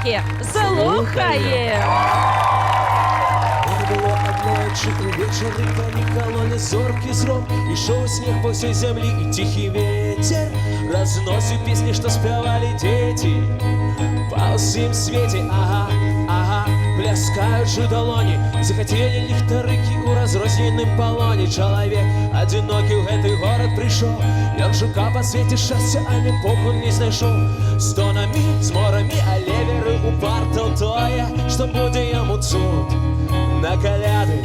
Колядки. Слухаємо! Було одночі увечері проникало незоркий зрок. Ішов снег по всей землі, і тихий ветер разносив пісні, що співали діти. По всім світі, ага, ага, пляскаючи долоні, захотели ліхтарики у розрозненном полоні. Чоловік одинокий в гэтый город прийшов, ён шукав по світі щастя, а не похуй не знайшов. З тонами, з морами, а левери упартав тое, що буде йому цуд на коляды.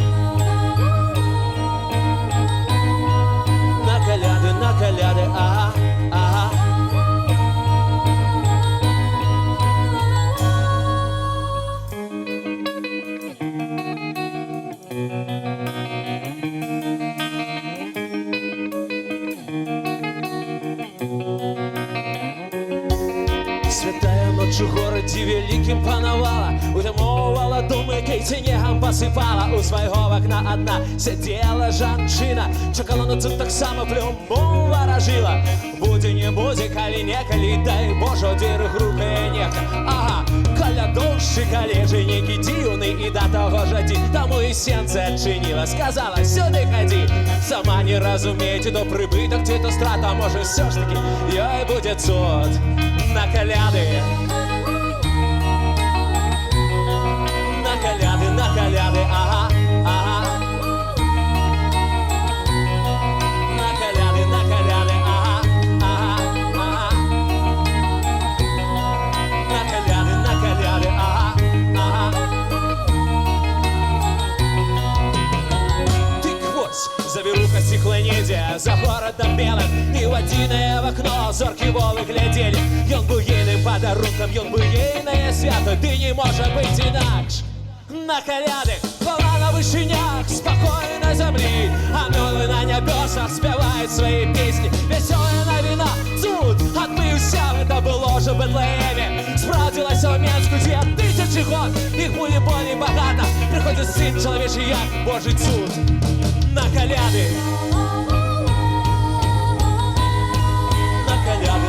На коляды, ага, ага. Святая ночь у городі великим панувала, утамовувала думи, кей снегом посипала. У свого вікна одна сиділа жанчина, чекала на цуд так само, плюмбом ворожила. Буде не буде, коли не коли, дай Боже, одір грубе нехта. Ага, колядовщик, олеженики дивний, і до того ж один. Тому і сенце відчинила, сказала, сюди ходи. Сама не розумієте, то прибиток, чи то страта, може все ж таки, їй буде цуд на коляды. На коляды, ага, ага. На коляды, ага, ага, ага. На коляды, ага, ага. Ты хвост, завируха стеклонедия, за городом белым, и в одиное в окно зорки волы глядели. Ён был ейным подарунком, ён был ейное свято, ты не можешь быть инакш. На коляды, хвала на вышинях спокойной земли, ангелы на небесах спевают свои песни. Веселая новина, цуд отбывся, это было же в Бетлееме. Справдилась в Менску 2000 год, их будет более богато. Приходит сын человечий, як Божий цуд. На коляды. На коляды,